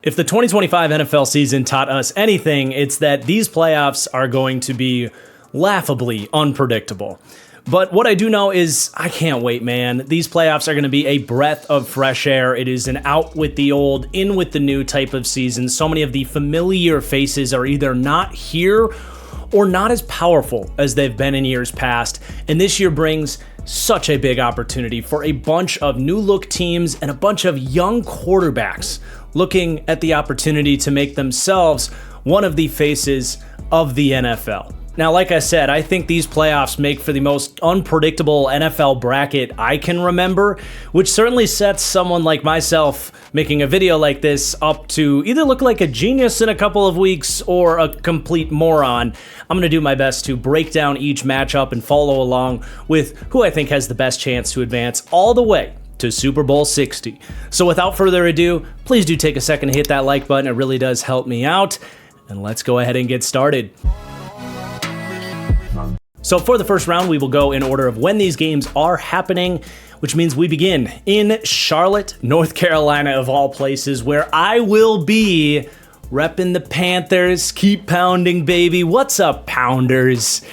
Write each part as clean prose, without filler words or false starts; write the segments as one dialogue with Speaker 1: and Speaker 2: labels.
Speaker 1: If the 2025 NFL season taught us anything, it's that these playoffs are going to be laughably unpredictable. But what I do know is I can't wait, man. These playoffs are going to be a breath of fresh air. It is an out with the old, in with the new type of season. So many of the familiar faces are either not here or not as powerful as they've been in years past. And this year brings such a big opportunity for a bunch of new look teams and a bunch of young quarterbacks looking at the opportunity to make themselves one of the faces of the NFL. Now, like I said, I think these playoffs make for the most unpredictable NFL bracket I can remember, which certainly sets someone like myself making a video like this up to either look like a genius in a couple of weeks or a complete moron. I'm going to do my best to break down each matchup and follow along with who I think has the best chance to advance all the way to Super Bowl 60. So without further ado, please do take a second to hit that like button. It really does help me out. And let's go ahead and get started. So for the first round, we will go in order of when these games are happening, which means we begin in Charlotte, North Carolina, of all places, where I will be repping the Panthers. Keep pounding, baby. What's up, Pounders?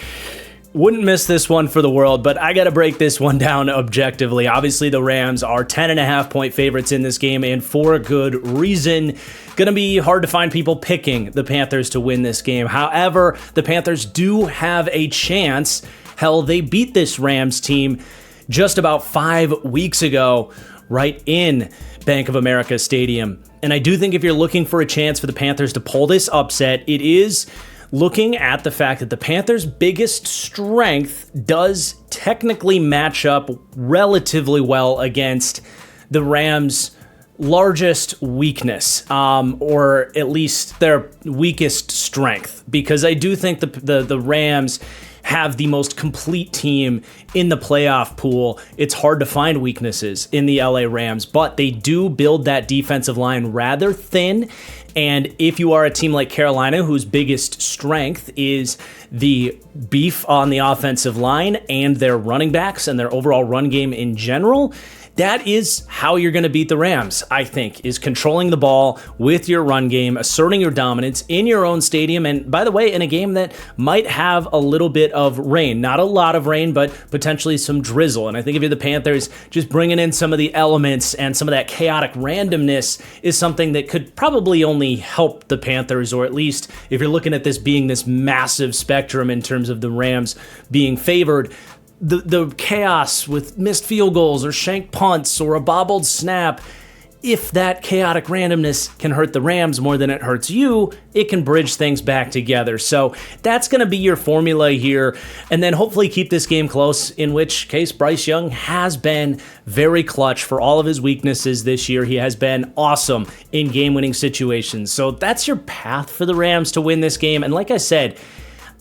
Speaker 1: Wouldn't miss this one for the world, but I got to break this one down objectively. Obviously, the Rams are 10.5-point favorites in this game, and for good reason. Going to be hard to find people picking the Panthers to win this game. However, the Panthers do have a chance. Hell, they beat this Rams team just about 5 weeks ago, right in Bank of America Stadium. And I do think if you're looking for a chance for the Panthers to pull this upset, it is looking at the fact that the Panthers' biggest strength does technically match up relatively well against the Rams' largest weakness, or at least their weakest strength, because I do think the Rams have the most complete team in the playoff pool. It's hard to find weaknesses in the LA Rams, but they do build that defensive line rather thin. And if you are a team like Carolina, whose biggest strength is the beef on the offensive line and their running backs and their overall run game in general, that is how you're going to beat the Rams, I think, is controlling the ball with your run game, asserting your dominance in your own stadium, and by the way, in a game that might have a little bit of rain. Not a lot of rain, but potentially some drizzle. And I think if you're the Panthers, just bringing in some of the elements and some of that chaotic randomness is something that could probably only help the Panthers, or at least if you're looking at this being this massive spectrum in terms of the Rams being favored, the chaos with missed field goals or shanked punts or a bobbled snap, if that chaotic randomness can hurt the Rams more than it hurts you, it can bridge things back together. So that's going to be your formula here, and then hopefully keep this game close, in which case Bryce Young has been very clutch for all of his weaknesses this year. He has been awesome in game-winning situations. So that's your path for the Rams to win this game, and like I said,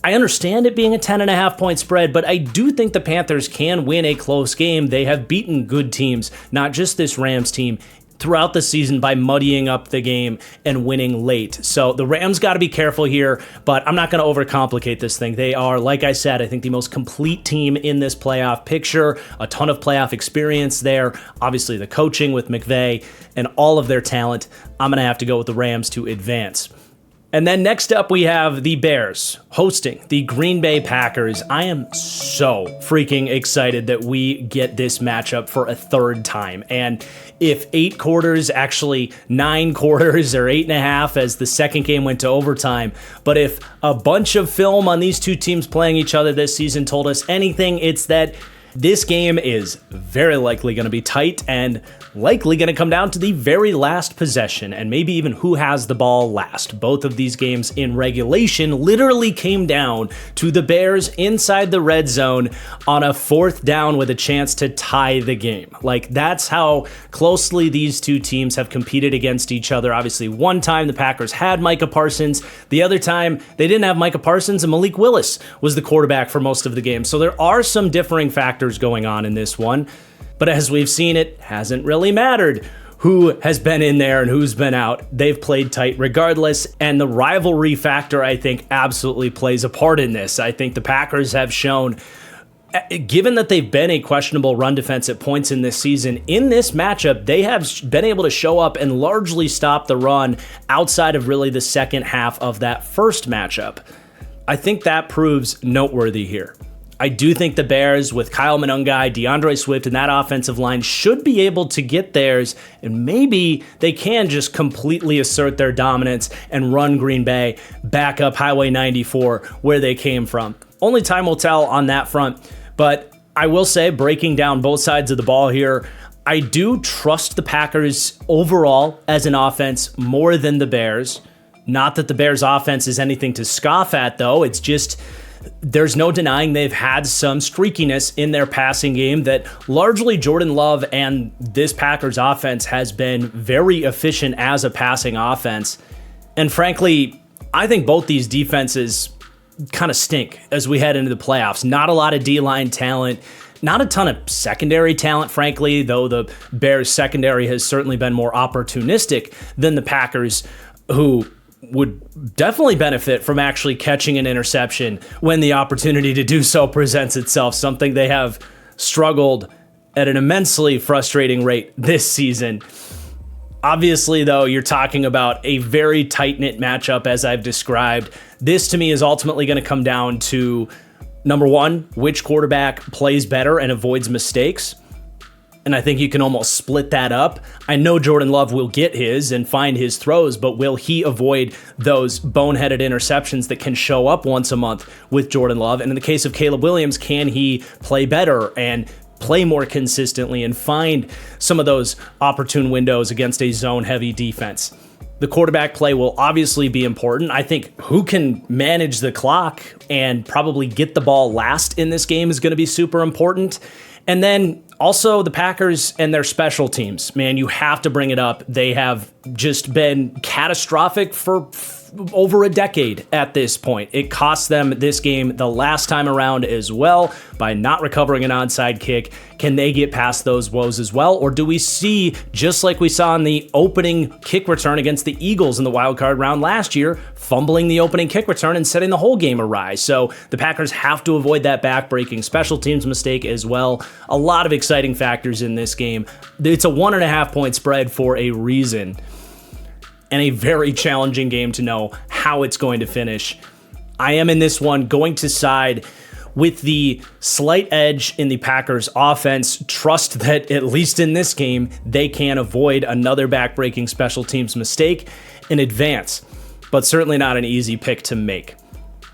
Speaker 1: I understand it being a 10.5-point spread, but I do think the Panthers can win a close game. They have beaten good teams, not just this Rams team, throughout the season by muddying up the game and winning late. So the Rams got to be careful here, but I'm not going to overcomplicate this thing. They are, like I said, I think the most complete team in this playoff picture, a ton of playoff experience there, obviously the coaching with McVay and all of their talent. I'm going to have to go with the Rams to advance. And then next up, we have the Bears hosting the Green Bay Packers. I am so freaking excited that we get this matchup for a third time. And if 8 quarters, actually 9 quarters or 8.5 as the second game went to overtime, but if a bunch of film on these two teams playing each other this season told us anything, it's that this game is very likely going to be tight and likely going to come down to the very last possession and maybe even who has the ball last. Both of these games in regulation literally came down to the Bears inside the red zone on a 4th down with a chance to tie the game. Like, that's how closely these two teams have competed against each other. Obviously, one time the Packers had Micah Parsons. The other time they didn't have Micah Parsons, and Malik Willis was the quarterback for most of the game. So there are some differing factors going on in this one. But as we've seen, it hasn't really mattered who has been in there and who's been out. They've played tight regardless, and the rivalry factor, I think, absolutely plays a part in this. I think the Packers have shown Given that they've been a questionable run defense at points in this season, in this matchup, they have been able to show up and largely stop the run outside of really the second half of that first matchup. I think that proves noteworthy here. I do think the Bears, with Kyle Monungai, DeAndre Swift, and that offensive line should be able to get theirs, and maybe they can just completely assert their dominance and run Green Bay back up Highway 94 where they came from. Only time will tell on that front, but I will say, breaking down both sides of the ball here, I do trust the Packers overall as an offense more than the Bears. Not that the Bears' offense is anything to scoff at, though. It's just there's no denying they've had some streakiness in their passing game that largely Jordan Love and this Packers offense has been very efficient as a passing offense. And frankly, I think both these defenses kind of stink as we head into the playoffs. Not a lot of D-line talent, not a ton of secondary talent, frankly, though the Bears secondary has certainly been more opportunistic than the Packers, who would definitely benefit from actually catching an interception when the opportunity to do so presents itself, something they have struggled at an immensely frustrating rate this season. Obviously, though, you're talking about a very tight-knit matchup, as I've described. This, to me, is ultimately going to come down to, number one, which quarterback plays better and avoids mistakes. And I think you can almost split that up. I know Jordan Love will get his and find his throws, but will he avoid those boneheaded interceptions that can show up once a month with Jordan Love? And in the case of Caleb Williams, can he play better and play more consistently and find some of those opportune windows against a zone-heavy defense? The quarterback play will obviously be important. I think who can manage the clock and probably get the ball last in this game is going to be super important. And then also the Packers and their special teams. Man, you have to bring it up. They have just been catastrophic for over a decade at this point. It cost them this game the last time around as well by not recovering an onside kick. Can they get past those woes as well? Or do we see, just like we saw in the opening kick return against the Eagles in the wild card round last year, fumbling the opening kick return and setting the whole game awry? So the Packers have to avoid that back-breaking special teams mistake as well. A lot of exciting factors in this game. It's a 1.5 point spread for a reason, and a very challenging game to know how it's going to finish. I am in this one going to side with the slight edge in the Packers offense. Trust that at least in this game, they can avoid another back-breaking special teams mistake in advance, but certainly not an easy pick to make.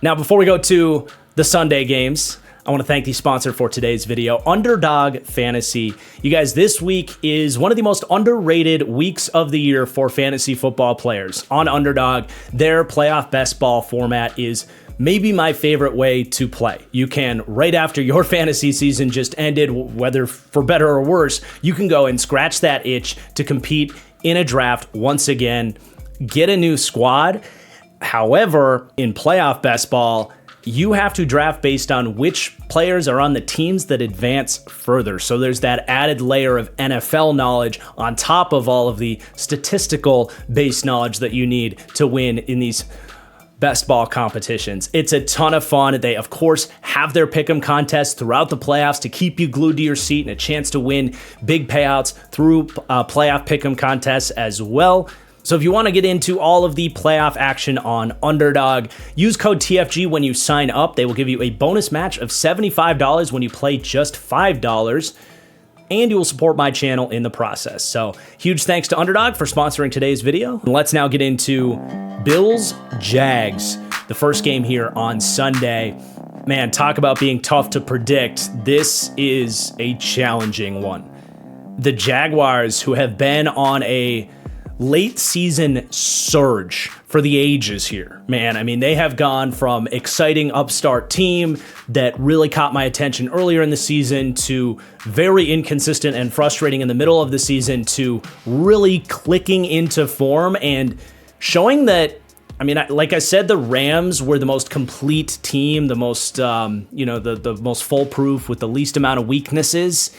Speaker 1: Now, before we go to the Sunday games, I want to thank the sponsor for today's video, Underdog Fantasy. You guys, this week is one of the most underrated weeks of the year for fantasy football players. On Underdog, their playoff best ball format is maybe my favorite way to play. You can, right after your fantasy season just ended, whether for better or worse, you can go and scratch that itch to compete in a draft once again, get a new squad. However, in playoff best ball, you have to draft based on which players are on the teams that advance further. So there's that added layer of NFL knowledge on top of all of the statistical based knowledge that you need to win in these best ball competitions. It's a ton of fun. They, of course, have their pick'em contests throughout the playoffs to keep you glued to your seat and a chance to win big payouts through playoff pick'em contests as well. So if you want to get into all of the playoff action on Underdog, use code TFG when you sign up. They will give you a bonus match of $75 when you play just $5, and you will support my channel in the process. So huge thanks to Underdog for sponsoring today's video. And let's now get into Bills-Jags, the first game here on Sunday. Man, talk about being tough to predict. This is a challenging one. The Jaguars, who have been on a late season surge for the ages here, man. I mean, they have gone from exciting upstart team that really caught my attention earlier in the season to very inconsistent and frustrating in the middle of the season to really clicking into form and showing that, I mean, like I said, the Rams were the most complete team, the most, the most foolproof with the least amount of weaknesses.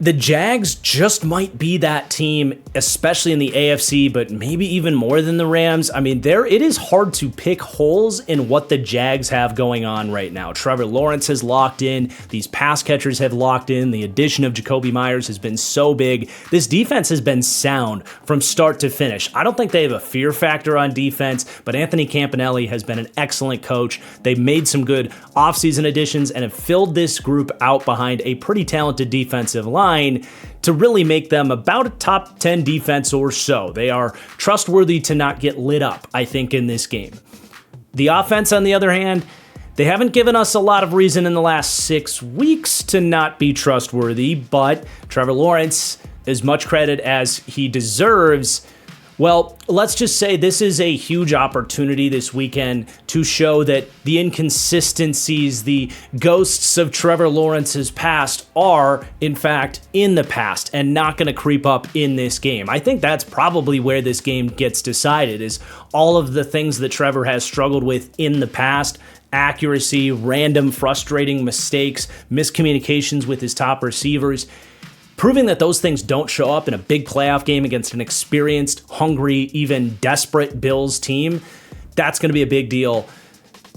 Speaker 1: the Jags just might be that team, especially in the AFC, but maybe even more than the Rams. I mean, it is hard to pick holes in what the Jags have going on right now. Trevor Lawrence has locked in. These pass catchers have locked in. The addition of Jacoby Myers has been so big. This defense has been sound from start to finish. I don't think they have a fear factor on defense, but Anthony Campanelli has been an excellent coach. They've made some good offseason additions and have filled this group out behind a pretty talented defensive line to really make them about a top 10 defense or so. They are trustworthy to not get lit up, I think, in this game. The offense, on the other hand, they haven't given us a lot of reason in the last 6 weeks to not be trustworthy, but Trevor Lawrence, as much credit as he deserves, well, let's just say this is a huge opportunity this weekend to show that the inconsistencies, the ghosts of Trevor Lawrence's past are, in fact, in the past and not going to creep up in this game. I think that's probably where this game gets decided, is all of the things that Trevor has struggled with in the past: accuracy, random frustrating mistakes, miscommunications with his top receivers. Proving that those things don't show up in a big playoff game against an experienced, hungry, even desperate Bills team, that's going to be a big deal.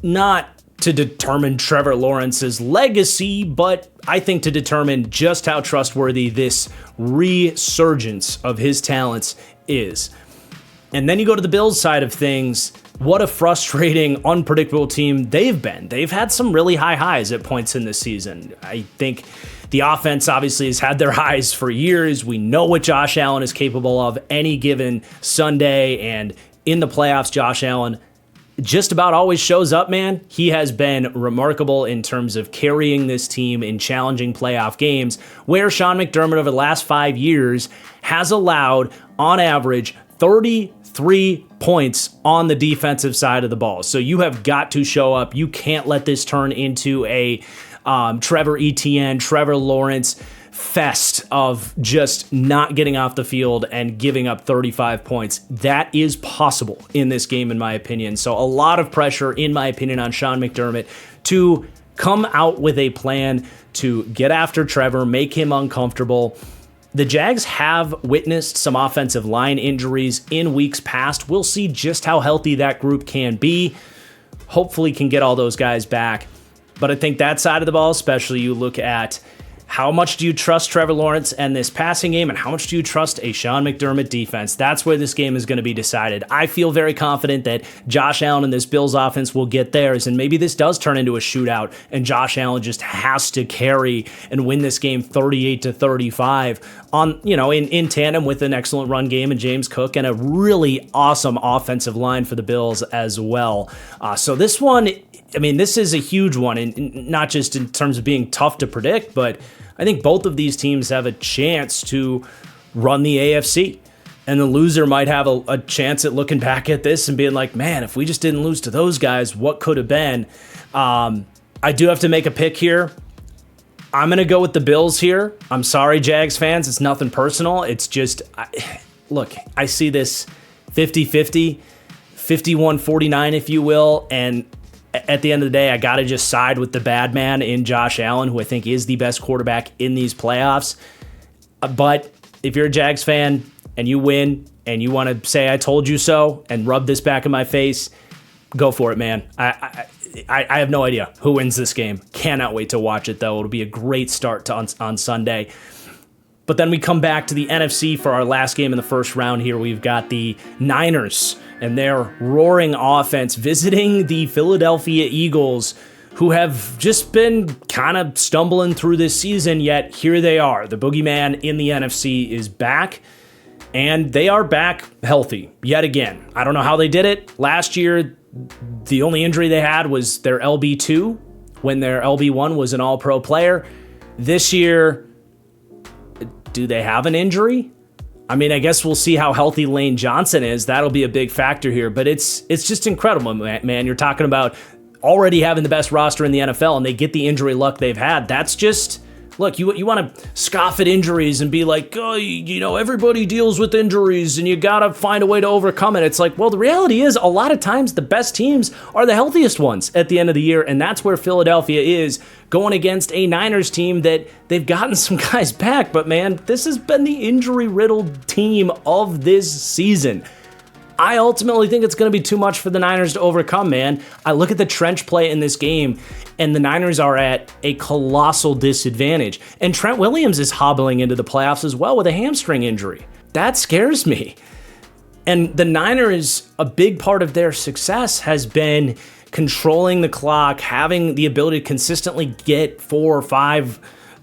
Speaker 1: Not to determine Trevor Lawrence's legacy, but I think to determine just how trustworthy this resurgence of his talents is. And then you go to the Bills side of things. What a frustrating, unpredictable team they've been. They've had some really high highs at points in this season. I think the offense obviously has had their highs for years. We know what Josh Allen is capable of any given Sunday, and in the playoffs, Josh Allen just about always shows up, man. He has been remarkable in terms of carrying this team in challenging playoff games, where Sean McDermott over the last 5 years has allowed, on average, 33 points on the defensive side of the ball. So you have got to show up. You can't let this turn into a Trevor Etienne, Trevor Lawrence fest of just not getting off the field and giving up 35 points. That is possible in this game, in my opinion. So a lot of pressure, in my opinion, on Sean McDermott to come out with a plan to get after Trevor, make him uncomfortable. The Jags have witnessed some offensive line injuries in weeks past. We'll see just how healthy that group can be. Hopefully can get all those guys back. But I think that side of the ball, especially, you look at how much do you trust Trevor Lawrence and this passing game, and how much do you trust a Sean McDermott defense? That's where this game is going to be decided. I feel very confident that Josh Allen and this Bills offense will get theirs, and maybe this does turn into a shootout, and Josh Allen just has to carry and win this game 38-35 on, in tandem with an excellent run game and James Cook and a really awesome offensive line for the Bills as well. So this one, this is a huge one, and not just in terms of being tough to predict, but I think both of these teams have a chance to run the AFC. And the loser might have a chance at looking back at this and being like, man, if we just didn't lose to those guys, what could have been? I do have to make a pick here. I'm going to go with the Bills here. I'm sorry, Jags fans. It's nothing personal. It's just, look, I see this 50-50, 51-49, if you will, and at the end of the day, I got to just side with the bad man in Josh Allen, who I think is the best quarterback in these playoffs. But if you're a Jags fan and you win and you want to say I told you so and rub this back in my face, go for it, man. I have no idea who wins this game. Cannot wait to watch it, though. It'll be a great start on Sunday. But then we come back to the NFC for our last game in the first round here. We've got the Niners and their roaring offense visiting the Philadelphia Eagles, who have just been kind of stumbling through this season, yet here they are. The boogeyman in the NFC is back, and they are back healthy yet again. I don't know how they did it. Last year, the only injury they had was their LB2, when their LB1 was an all-pro player. This year, do they have an injury? I guess we'll see how healthy Lane Johnson is. That'll be a big factor here, but it's just incredible, man. You're talking about already having the best roster in the NFL, and they get the injury luck they've had. That's just look, you want to scoff at injuries and be like, oh, everybody deals with injuries and you got to find a way to overcome it. It's like, well, the reality is a lot of times the best teams are the healthiest ones at the end of the year, and that's where Philadelphia is going against a Niners team that they've gotten some guys back, but man, this has been the injury-riddled team of this season. I ultimately think it's going to be too much for the Niners to overcome, man. I look at the trench play in this game, and the Niners are at a colossal disadvantage. And Trent Williams is hobbling into the playoffs as well with a hamstring injury. That scares me. And the Niners, a big part of their success has been controlling the clock, having the ability to consistently get 4 or 5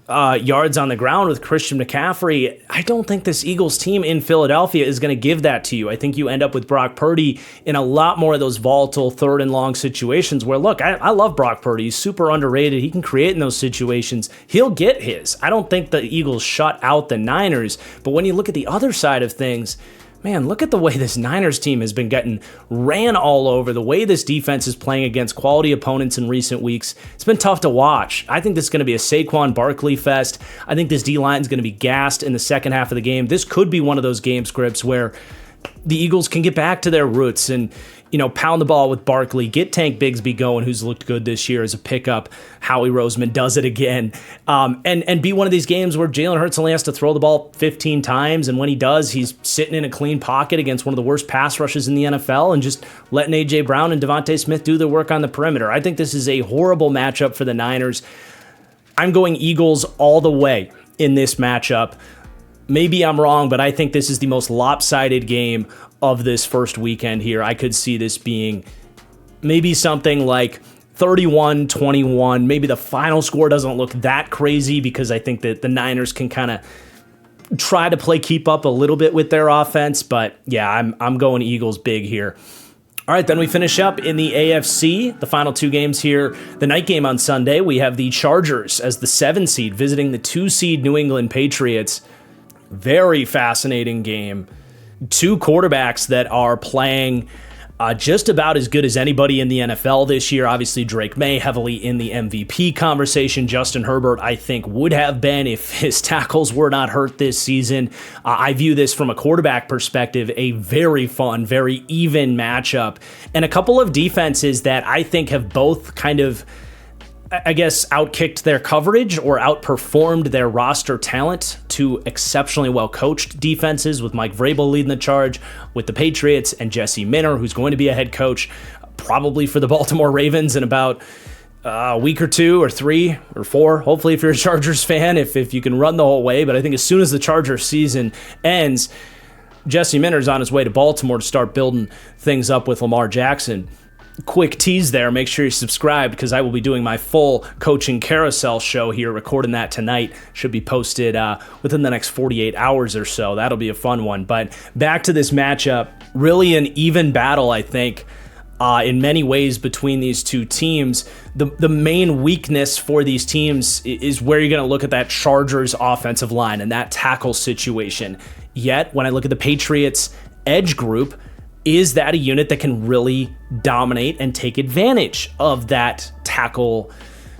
Speaker 1: yards on the ground with Christian McCaffrey. I don't think this Eagles team in Philadelphia is going to give that to you. I think you end up with Brock Purdy in a lot more of those volatile 3rd and long situations where, look, I love Brock Purdy. He's super underrated. He can create in those situations. He'll get his. I don't think the Eagles shut out the Niners, but when you look at the other side of things, man, look at the way this Niners team has been getting ran all over, the way this defense is playing against quality opponents in recent weeks. It's been tough to watch. I think this is going to be a Saquon Barkley fest. I think this D-line is going to be gassed in the second half of the game. This could be one of those game scripts where the Eagles can get back to their roots and, pound the ball with Barkley, get Tank Bigsby going, who's looked good this year as a pickup. Howie Roseman does it again. And be one of these games where Jalen Hurts only has to throw the ball 15 times, and when he does, he's sitting in a clean pocket against one of the worst pass rushes in the NFL and just letting A.J. Brown and Devontae Smith do their work on the perimeter. I think this is a horrible matchup for the Niners. I'm going Eagles all the way in this matchup. Maybe I'm wrong, but I think this is the most lopsided game of this first weekend here. I could see this being maybe something like 31-21. Maybe the final score doesn't look that crazy because I think that the Niners can kind of try to keep up a little bit with their offense. But yeah, I'm going Eagles big here. All right, then we finish up in the AFC, the final 2 games here. The night game on Sunday, we have the Chargers as the 7 seed visiting the 2 seed New England Patriots. Very fascinating game. 2 quarterbacks that are playing just about as good as anybody in the NFL this year. Obviously, Drake May heavily in the MVP conversation. Justin Herbert, I think, would have been if his tackles were not hurt this season. I view this from a quarterback perspective, a very fun, very even matchup. And a couple of defenses that I think have both kind of, I guess, outkicked their coverage or outperformed their roster talent to exceptionally well-coached defenses, with Mike Vrabel leading the charge with the Patriots and Jesse Minter, who's going to be a head coach probably for the Baltimore Ravens in about a week or 2 or 3 or 4, hopefully, if you're a Chargers fan, if you can run the whole way. But I think as soon as the Chargers season ends, Jesse Minter's on his way to Baltimore to start building things up with Lamar Jackson. Quick tease there. Make sure you're subscribed because I will be doing my full coaching carousel show here, recording that tonight. Should be posted within the next 48 hours or so. That'll be a fun one. But back to this matchup, really an even battle, I think, in many ways between these 2 teams. The main weakness for these teams is where you're going to look at that Chargers offensive line and that tackle situation. Yet, when I look at the Patriots edge group, is that a unit that can really dominate and take advantage of that tackle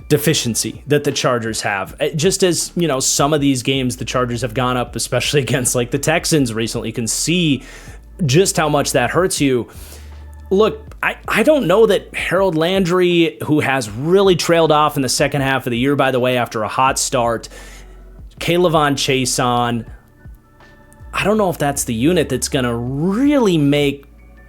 Speaker 1: deficiency that the Chargers have? Just as, some of these games the Chargers have gone up, especially against like the Texans recently, you can see just how much that hurts you. Look, I don't know that Harold Landry, who has really trailed off in the second half of the year, by the way, after a hot start, K'Lavon Chaisson, I don't know if that's the unit that's going to really make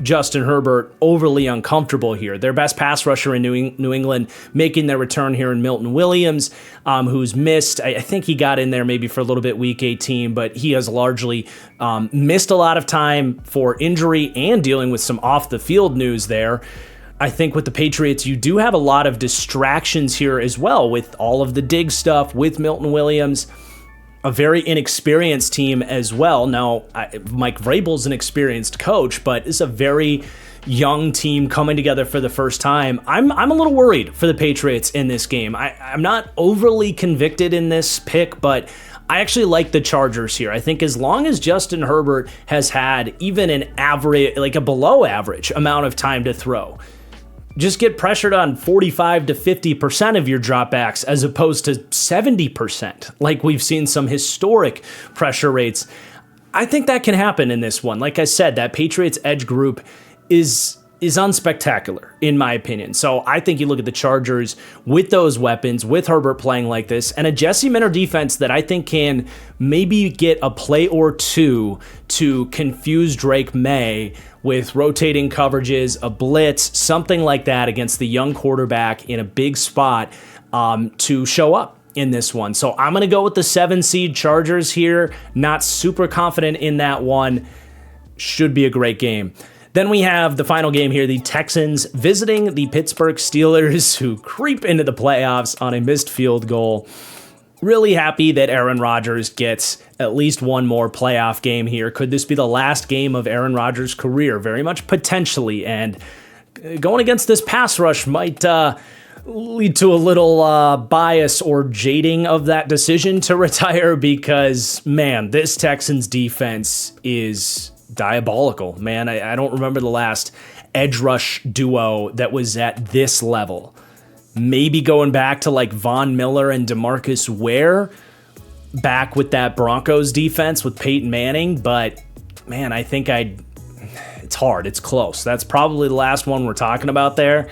Speaker 1: Justin Herbert overly uncomfortable here. Their best pass rusher in New England making their return here in Milton Williams, who's missed. I think he got in there maybe for a little bit week 18, but he has largely missed a lot of time for injury and dealing with some off-the-field news there. I think with the Patriots, you do have a lot of distractions here as well with all of the dig stuff with Milton Williams. A very inexperienced team as well. Now, Mike Vrabel's an experienced coach, but it's a very young team coming together for the first time. I'm a little worried for the Patriots in this game. I'm not overly convicted in this pick, but I actually like the Chargers here. I think as long as Justin Herbert has had even an average, like a below average amount of time to throw, just get pressured on 45 to 50% of your dropbacks as opposed to 70%, like we've seen some historic pressure rates. I think that can happen in this one. Like I said, that Patriots edge group is unspectacular, in my opinion. So I think you look at the Chargers with those weapons, with Herbert playing like this, and a Jesse Minter defense that I think can maybe get a play or two to confuse Drake May with rotating coverages, a blitz, something like that against the young quarterback in a big spot to show up in this one. So I'm going to go with the 7-seed Chargers here. Not super confident in that one. Should be a great game. Then we have the final game here, the Texans visiting the Pittsburgh Steelers, who creep into the playoffs on a missed field goal. Really happy that Aaron Rodgers gets at least one more playoff game here. Could this be the last game of Aaron Rodgers' career? Very much potentially, and going against this pass rush might lead to a little bias or jading of that decision to retire because, man, this Texans defense is diabolical, man. I don't remember the last edge rush duo that was at this level. Maybe going back to like Von Miller and DeMarcus Ware back with that Broncos defense with Peyton Manning, but man, I think it's hard. It's close. That's probably the last one we're talking about there.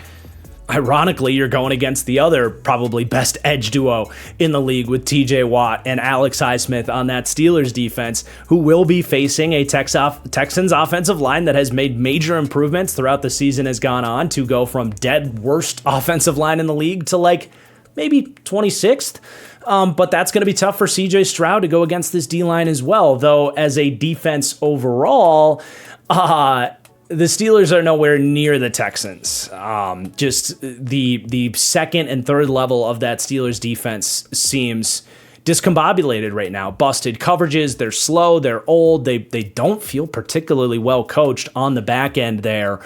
Speaker 1: Ironically, you're going against the other probably best edge duo in the league with TJ Watt and Alex Highsmith on that Steelers defense, who will be facing a Texans offensive line that has made major improvements throughout the season has gone on to go from dead worst offensive line in the league to like maybe 26th. But that's going to be tough for CJ Stroud to go against this D-line as well, though as a defense overall, the Steelers are nowhere near the Texans. Just the second and third level of that Steelers defense seems discombobulated right now. Busted coverages, they're slow, they're old, they don't feel particularly well coached on the back end there.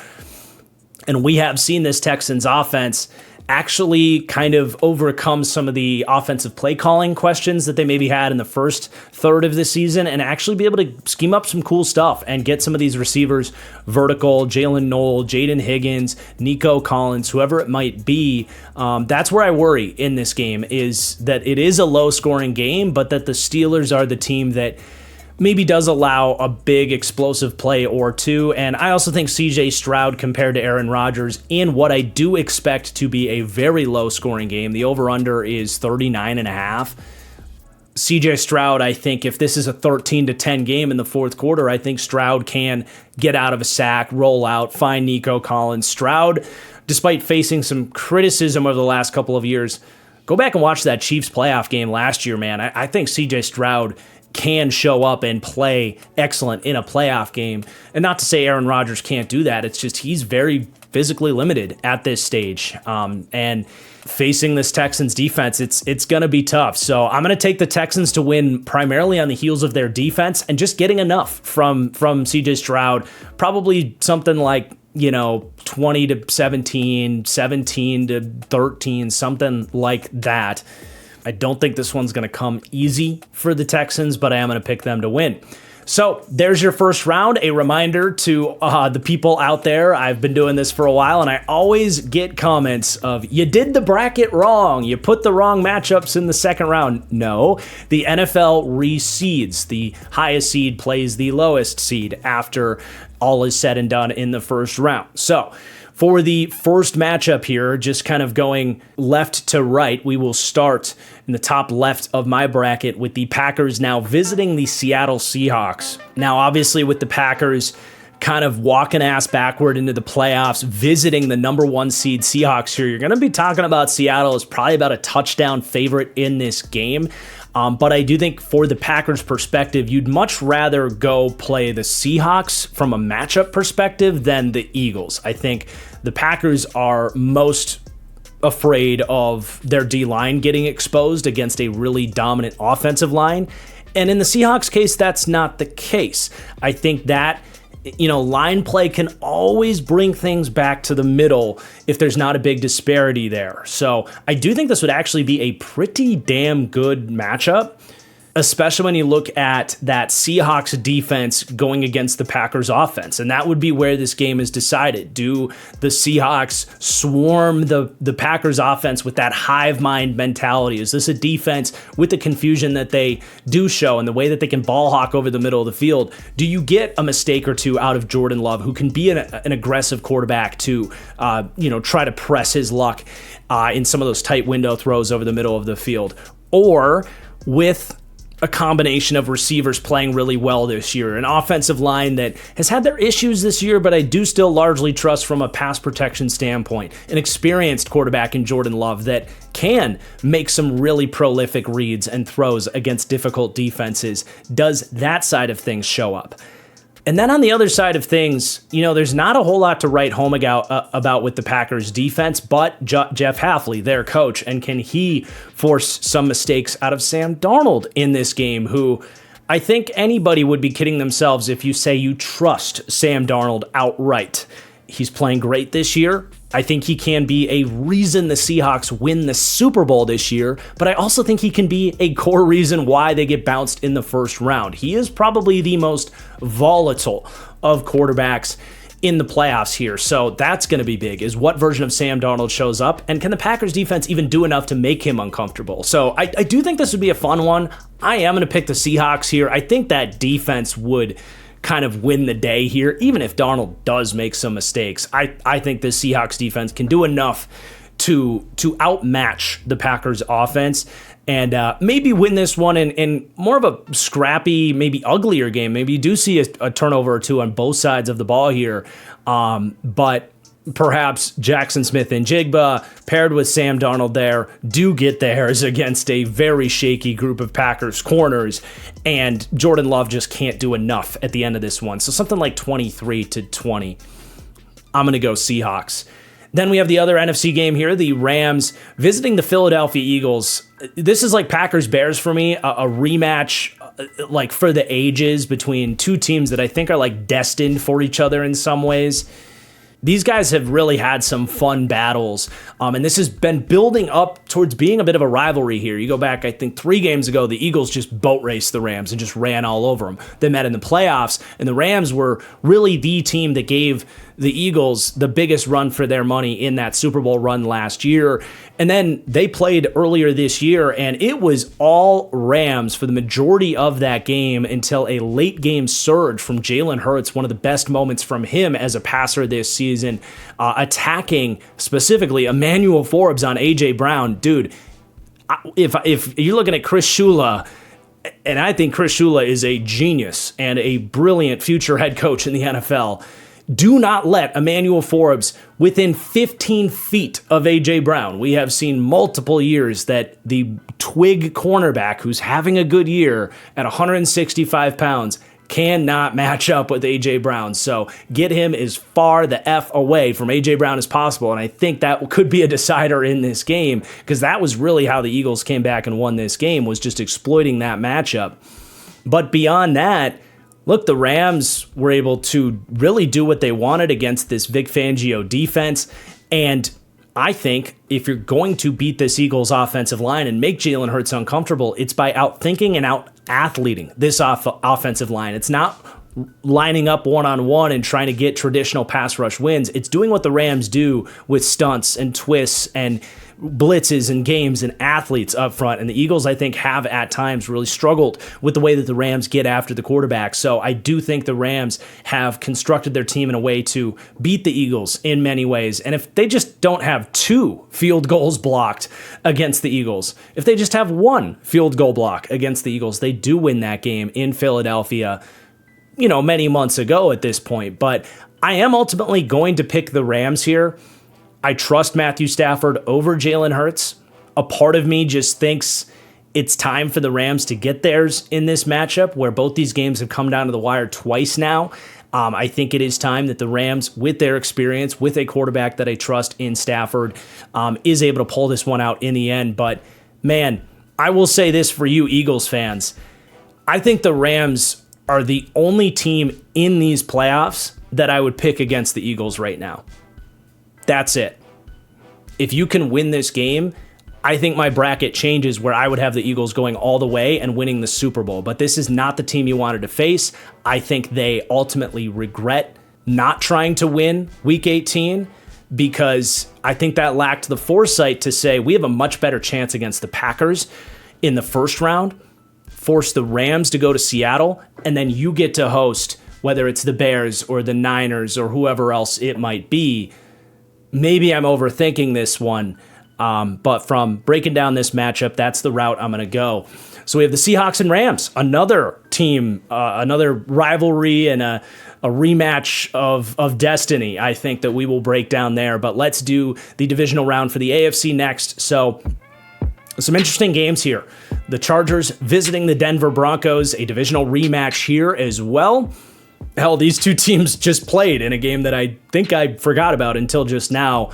Speaker 1: And we have seen this Texans offense actually kind of overcome some of the offensive play calling questions that they maybe had in the first third of the season and actually be able to scheme up some cool stuff and get some of these receivers vertical. Jalen Noel, Jaden Higgins, Nico Collins, whoever it might be. That's where I worry in this game, is that it is a low scoring game, but that the Steelers are the team that maybe does allow a big explosive play or two. And I also think CJ Stroud compared to Aaron Rodgers in what I do expect to be a very low scoring game. The over-under is 39.5. CJ Stroud, I think if this is a 13-10 game in the fourth quarter, I think Stroud can get out of a sack, roll out, find Nico Collins. Stroud, despite facing some criticism over the last couple of years, go back and watch that Chiefs playoff game last year, man. I think CJ Stroud can show up and play excellent in a playoff game. And not to say Aaron Rodgers can't do that. It's just he's very physically limited at this stage. And facing this Texans defense, it's going to be tough. So I'm going to take the Texans to win primarily on the heels of their defense and just getting enough from CJ Stroud. Probably something like, 20-17, 17-13, something like that. I don't think this one's going to come easy for the Texans, but I am going to pick them to win. So there's your first round. A reminder to the people out there, I've been doing this for a while, and I always get comments of, you did the bracket wrong. You put the wrong matchups in the second round. No, the NFL reseeds. The highest seed plays the lowest seed after all is said and done in the first round. So for the first matchup here, just kind of going left to right, we will start in the top left of my bracket with the Packers now visiting the Seattle Seahawks. Now, obviously, with the Packers kind of walking ass backward into the playoffs, visiting the number one seed Seahawks here, you're going to be talking about Seattle as probably about a touchdown favorite in this game. But I do think for the Packers' perspective, you'd much rather go play the Seahawks from a matchup perspective than the Eagles. I think the Packers are most afraid of their D-line getting exposed against a really dominant offensive line. And in the Seahawks case, that's not the case. I think that line play can always bring things back to the middle if there's not a big disparity there. So I do think this would actually be a pretty damn good matchup. especially when you look at that Seahawks defense going against the Packers offense. And that would be where this game is decided. Do the Seahawks swarm the Packers offense with that hive mind mentality? Is this a defense with the confusion that they do show and the way that they can ball hawk over the middle of the field? Do you get a mistake or two out of Jordan Love, who can be an aggressive quarterback to try to press his luck in some of those tight window throws over the middle of the field? Or with a combination of receivers playing really well this year, an offensive line that has had their issues this year, but I do still largely trust from a pass protection standpoint, an experienced quarterback in Jordan Love that can make some really prolific reads and throws against difficult defenses. Does that side of things show up? And then on the other side of things, there's not a whole lot to write home about with the Packers defense, but Jeff Hafley, their coach, and can he force some mistakes out of Sam Darnold in this game, who I think anybody would be kidding themselves if you say you trust Sam Darnold outright. He's playing great this year. I think he can be a reason the Seahawks win the Super Bowl this year, but I also think he can be a core reason why they get bounced in the first round. He is probably the most volatile of quarterbacks in the playoffs here, so that's going to be big, is what version of Sam Darnold shows up, and can the Packers defense even do enough to make him uncomfortable? So I do think this would be a fun one. I am going to pick the Seahawks here. I think that defense would kind of win the day here, even if Darnold does make some mistakes. I think the Seahawks defense can do enough to outmatch the Packers offense and maybe win this one in more of a scrappy, maybe uglier game. Maybe you do see a turnover or two on both sides of the ball here, but perhaps Jackson Smith and Jigba paired with Sam Darnold there do get theirs against a very shaky group of Packers corners, and Jordan Love just can't do enough at the end of this one. So something like 23-20. I'm going to go Seahawks. Then we have the other NFC game here, the Rams visiting the Philadelphia Eagles. This is like Packers-Bears for me, a rematch like for the ages between two teams that I think are like destined for each other in some ways. These guys have really had some fun battles, and this has been building up towards being a bit of a rivalry here. You go back, I think, 3 games ago, the Eagles just boat raced the Rams and just ran all over them. They met in the playoffs, and the Rams were really the team that gave the Eagles the biggest run for their money in that Super Bowl run last year. And then they played earlier this year, and it was all Rams for the majority of that game until a late game surge from Jalen Hurts, one of the best moments from him as a passer this season, attacking specifically Emmanuel Forbes on A.J. Brown. Dude, if you're looking at Chris Shula, and I think Chris Shula is a genius and a brilliant future head coach in the NFL, do not let Emmanuel Forbes within 15 feet of A.J. Brown. We have seen multiple years that the twig cornerback who's having a good year at 165 pounds cannot match up with A.J. Brown. So get him as far the F away from A.J. Brown as possible. And I think that could be a decider in this game, because that was really how the Eagles came back and won this game, was just exploiting that matchup. But beyond that, look, the Rams were able to really do what they wanted against this Vic Fangio defense. And I think if you're going to beat this Eagles offensive line and make Jalen Hurts uncomfortable, it's by outthinking and out-athleting this offensive line. It's not lining up one-on-one and trying to get traditional pass rush wins. It's doing what the Rams do with stunts and twists and blitzes and games and athletes up front. And the Eagles, I think, have at times really struggled with the way that the Rams get after the quarterback. So I do think the Rams have constructed their team in a way to beat the Eagles in many ways. And if they just don't have 2 field goals blocked against the Eagles, if they just have 1 field goal block against the Eagles, they do win that game in Philadelphia, many months ago at this point. But I am ultimately going to pick the Rams here. I trust Matthew Stafford over Jalen Hurts. A part of me just thinks it's time for the Rams to get theirs in this matchup, where both these games have come down to the wire twice now. I think it is time that the Rams, with their experience, with a quarterback that I trust in Stafford, is able to pull this one out in the end. But, man, I will say this for you Eagles fans. I think the Rams are the only team in these playoffs that I would pick against the Eagles right now. That's it. If you can win this game, I think my bracket changes where I would have the Eagles going all the way and winning the Super Bowl. But this is not the team you wanted to face. I think they ultimately regret not trying to win Week 18 because I think that lacked the foresight to say we have a much better chance against the Packers in the first round, force the Rams to go to Seattle, and then you get to host, whether it's the Bears or the Niners or whoever else it might be. Maybe I'm overthinking this one. But from breaking down this matchup, that's the route I'm going to go. So we have the Seahawks and Rams, another team, another rivalry and a rematch of destiny, I think, that we will break down there. But let's do the divisional round for the AFC next. So some interesting games here. The Chargers visiting the Denver Broncos, a divisional rematch here as well. Hell, these two teams just played in a game that I think I forgot about until just now.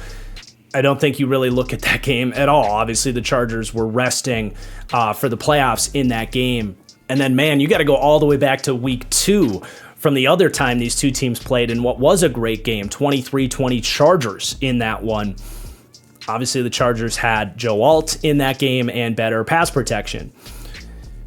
Speaker 1: I don't think you really look at that game at all. Obviously, the Chargers were resting for the playoffs in that game. And then, man, you got to go all the way back to week 2 from the other time these two teams played in what was a great game, 23-20 Chargers in that one. Obviously, the Chargers had Joe Alt in that game and better pass protection.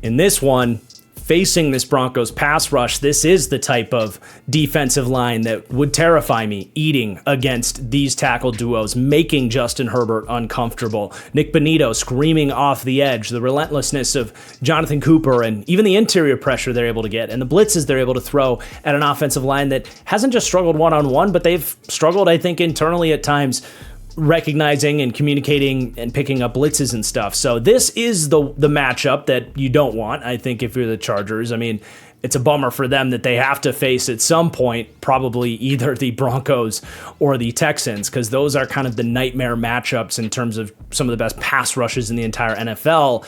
Speaker 1: In this one, facing this Broncos pass rush, this is the type of defensive line that would terrify me, eating against these tackle duos, making Justin Herbert uncomfortable. Nick Bonito screaming off the edge, the relentlessness of Jonathan Cooper, and even the interior pressure they're able to get, and the blitzes they're able to throw at an offensive line that hasn't just struggled one-on-one, but they've struggled, I think, internally at times, recognizing and communicating and picking up blitzes and stuff. So this is the matchup that you don't want, I think, if you're the Chargers. I mean, it's a bummer for them that they have to face at some point probably either the Broncos or the Texans, because those are kind of the nightmare matchups in terms of some of the best pass rushes in the entire NFL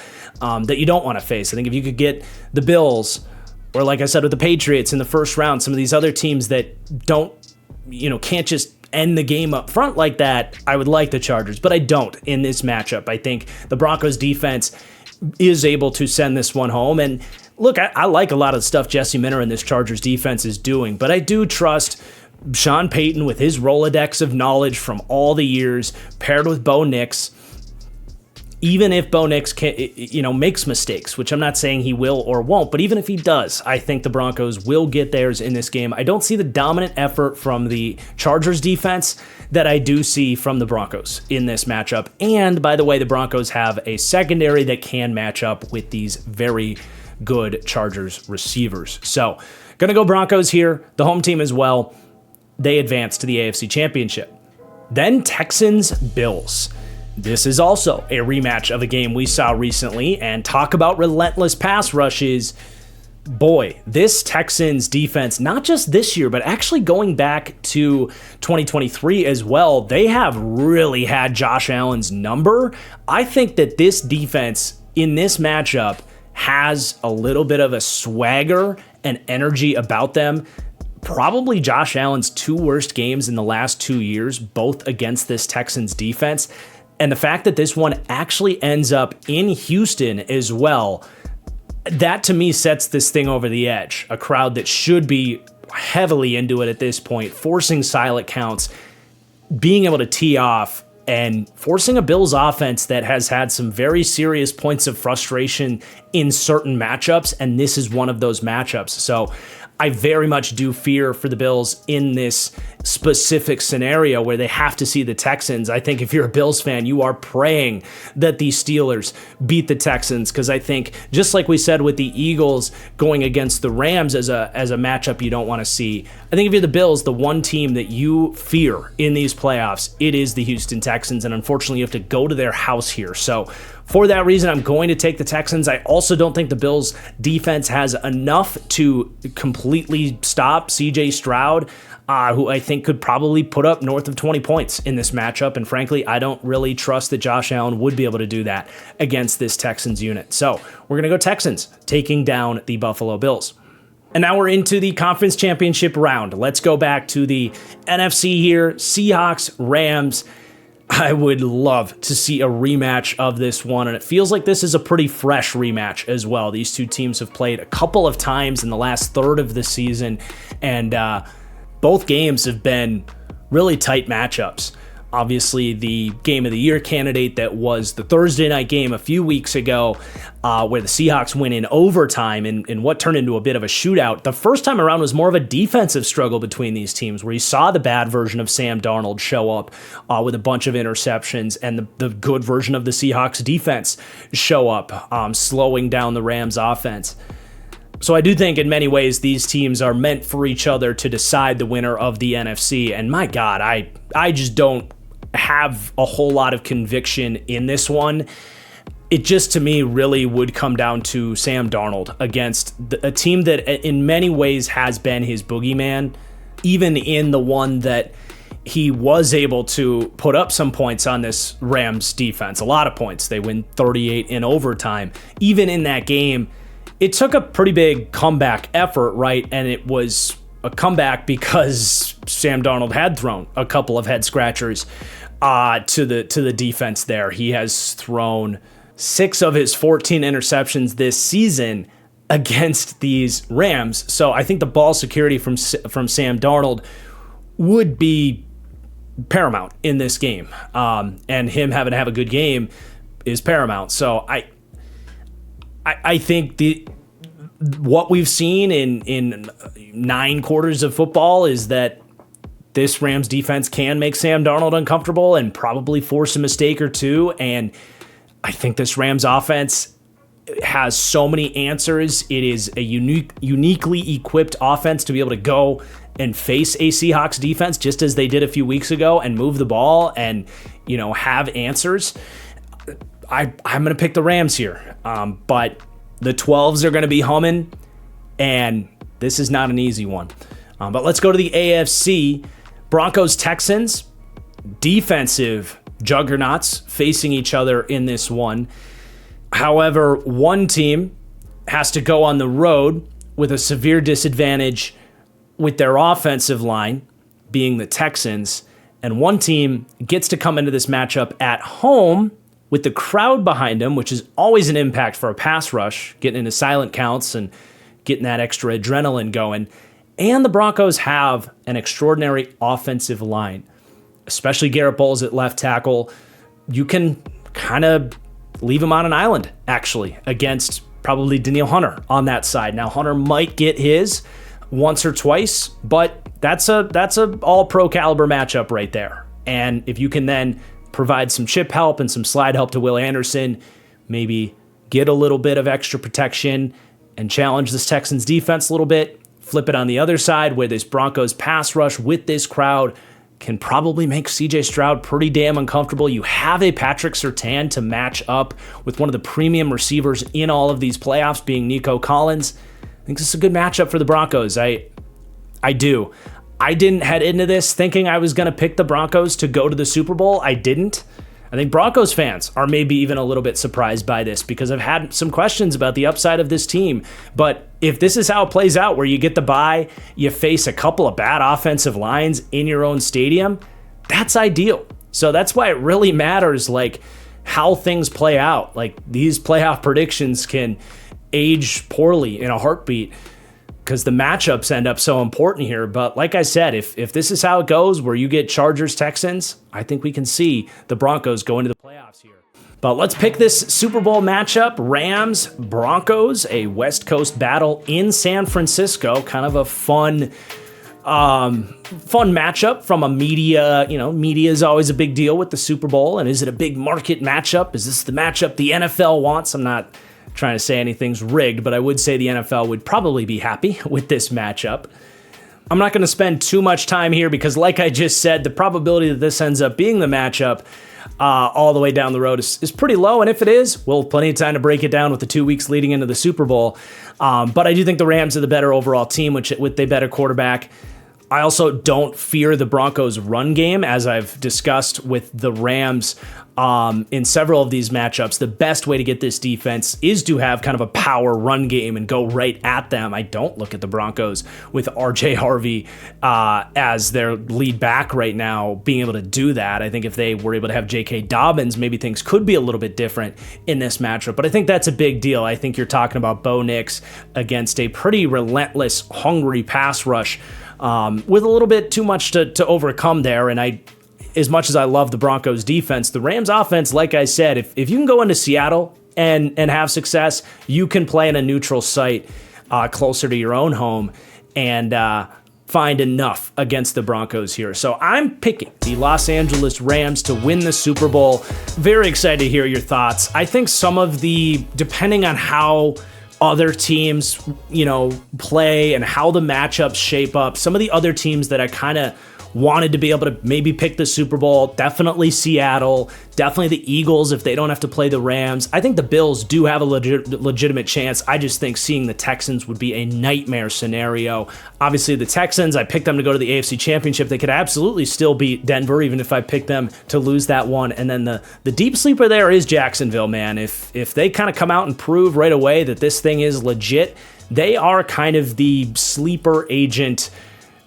Speaker 1: that you don't want to face. I think if you could get the Bills, or like I said with the Patriots in the first round, some of these other teams that don't, can't just end the game up front like that, I would like the Chargers, but I don't in this matchup. I think the Broncos defense is able to send this one home. And look, I like a lot of the stuff Jesse Minter and this Chargers defense is doing, but I do trust Sean Payton with his Rolodex of knowledge from all the years, paired with Bo Nix. Even if Bo Nix makes mistakes, which I'm not saying he will or won't, but even if he does, I think the Broncos will get theirs in this game. I don't see the dominant effort from the Chargers defense that I do see from the Broncos in this matchup. And by the way, the Broncos have a secondary that can match up with these very good Chargers receivers. So, gonna go Broncos here, the home team as well. They advance to the AFC Championship. Then Texans, Bills. This is also a rematch of a game we saw recently, and talk about relentless pass rushes. Boy, this Texans defense, not just this year, but actually going back to 2023 as well, they have really had Josh Allen's number. I think that this defense in this matchup has a little bit of a swagger and energy about them. Probably Josh Allen's 2 worst games in the last 2 years, both against this Texans defense. And the fact that this one actually ends up in Houston as well, that to me sets this thing over the edge. A crowd that should be heavily into it at this point, forcing silent counts, being able to tee off, and forcing a Bills offense that has had some very serious points of frustration in certain matchups, and this is one of those matchups. So I very much do fear for the Bills in this specific scenario where they have to see the Texans. I think if you're a Bills fan, you are praying that the Steelers beat the Texans, because I think, just like we said with the Eagles going against the Rams as a matchup you don't want to see, I think if you're the Bills, the one team that you fear in these playoffs, it is the Houston Texans, and unfortunately you have to go to their house here. So for that reason, I'm going to take the Texans. I also don't think the Bills' defense has enough to completely stop C.J. Stroud, who I think could probably put up north of 20 points in this matchup. And frankly, I don't really trust that Josh Allen would be able to do that against this Texans unit. So we're going to go Texans, taking down the Buffalo Bills. And now we're into the conference championship round. Let's go back to the NFC here. Seahawks, Rams. I would love to see a rematch of this one, and it feels like this is a pretty fresh rematch as well. These two teams have played a couple of times in the last third of the season, and both games have been really tight matchups. Obviously, the game of the year candidate that was the Thursday night game a few weeks ago, where the Seahawks win in overtime in what turned into a bit of a shootout. The first time around was more of a defensive struggle between these teams, where you saw the bad version of Sam Darnold show up with a bunch of interceptions, and the good version of the Seahawks defense show up, slowing down the Rams offense. So I do think in many ways these teams are meant for each other to decide the winner of the NFC. And my God, I just don't have a whole lot of conviction in this one. It just, to me, really would come down to Sam Darnold against a team that in many ways has been his boogeyman, even in the one that he was able to put up some points on this Rams defense, a lot of points. They win 38 in overtime. Even in that game, it took a pretty big comeback effort, right? And it was a comeback because Sam Darnold had thrown a couple of head scratchers to the defense there. He has thrown 6 of his 14 interceptions this season against these Rams. So I think the ball security from Sam Darnold would be paramount in this game. And him having to have a good game is paramount. So I think what we've seen in 9 quarters of football is that this Rams defense can make Sam Darnold uncomfortable and probably force a mistake or two. And I think this Rams offense has so many answers. It is a uniquely equipped offense to be able to go and face a Seahawks defense just as they did a few weeks ago and move the ball and, have answers. I'm going to pick the Rams here. But the 12s are going to be humming, and this is not an easy one. But let's go to the AFC. Broncos, Texans, defensive juggernauts facing each other in this one. However, one team has to go on the road with a severe disadvantage with their offensive line, being the Texans, and one team gets to come into this matchup at home with the crowd behind them, which is always an impact for a pass rush, getting into silent counts and getting that extra adrenaline going. And the Broncos have an extraordinary offensive line, especially Garrett Bowles at left tackle. You can kind of leave him on an island, actually, against probably Danielle Hunter on that side. Now, Hunter might get his once or twice, but that's a all-pro caliber matchup right there. And if you can then provide some chip help and some slide help to Will Anderson, maybe get a little bit of extra protection and challenge this Texans defense a little bit, flip it on the other side where this Broncos pass rush with this crowd can probably make CJ Stroud pretty damn uncomfortable. You have a Patrick Surtain to match up with one of the premium receivers in all of these playoffs, being Nico Collins. I think this is a good matchup for the Broncos. I do. I didn't head into this thinking I was going to pick the Broncos to go to the Super Bowl. I didn't. I think Broncos fans are maybe even a little bit surprised by this because I've had some questions about the upside of this team. But if this is how it plays out, where you get the bye, you face a couple of bad offensive lines in your own stadium, that's ideal. So that's why it really matters, like, how things play out. Like, these playoff predictions can age poorly in a heartbeat because the matchups end up so important here. But like I said, if this is how it goes, where you get Chargers, Texans, I think we can see the Broncos go into the playoffs here. But let's pick this Super Bowl matchup. Rams, Broncos, a West Coast battle in San Francisco. Kind of a fun matchup from a media. Media is always a big deal with the Super Bowl. And is it a big market matchup? Is this the matchup the NFL wants? I'm not trying to say anything's rigged, but I would say the NFL would probably be happy with this matchup. I'm not going to spend too much time here because, like I just said, the probability that this ends up being the matchup all the way down the road is pretty low. And if it is, we'll have plenty of time to break it down with the 2 weeks leading into the Super Bowl. But I do think the Rams are the better overall team with a better quarterback. I also don't fear the Broncos' run game, as I've discussed with the Rams in several of these matchups. The best way to get this defense is to have kind of a power run game and go right at them. I don't look at the Broncos with RJ Harvey as their lead back right now being able to do that. I think if they were able to have J.K. Dobbins, maybe things could be a little bit different in this matchup. But I think that's a big deal. I think you're talking about Bo Nix against a pretty relentless, hungry pass rush with a little bit too much to overcome there. And as much as I love the Broncos defense, the Rams offense, like I said, if you can go into Seattle and have success, you can play in a neutral site closer to your own home and find enough against the Broncos here. So I'm picking the Los Angeles Rams to win the Super Bowl. Very excited to hear your thoughts. I think some of depending on how other teams, play and how the matchups shape up, some of the other teams that I kind of wanted to be able to maybe pick the Super Bowl, definitely Seattle, definitely the Eagles if they don't have to play the Rams. I think the Bills do have a legitimate chance. I just think seeing the Texans would be a nightmare scenario. Obviously, the Texans, I picked them to go to the AFC Championship. They could absolutely still beat Denver, even if I picked them to lose that one. And then the deep sleeper there is Jacksonville, man. If they kind of come out and prove right away that this thing is legit, they are kind of the sleeper agent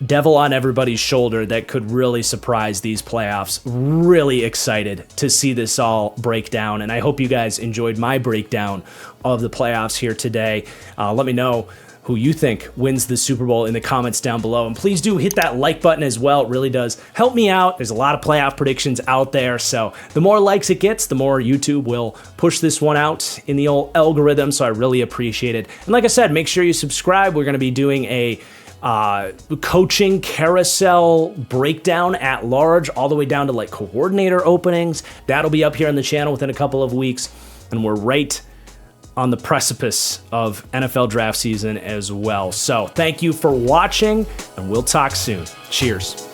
Speaker 1: devil on everybody's shoulder that could really surprise these playoffs. Really excited to see this all break down, and I hope you guys enjoyed my breakdown of the playoffs here today. Let me know who you think wins the Super Bowl in the comments down below, and please do hit that like button as well. It really does help me out. There's a lot of playoff predictions out there, so the more likes it gets, the more YouTube will push this one out in the old algorithm, so I really appreciate it. And like I said, make sure you subscribe. We're going to be doing a coaching carousel breakdown at large, all the way down to like coordinator openings. That'll be up here on the channel within a couple of weeks, and we're right on the precipice of NFL draft season as well. So thank you for watching, and we'll talk soon. Cheers.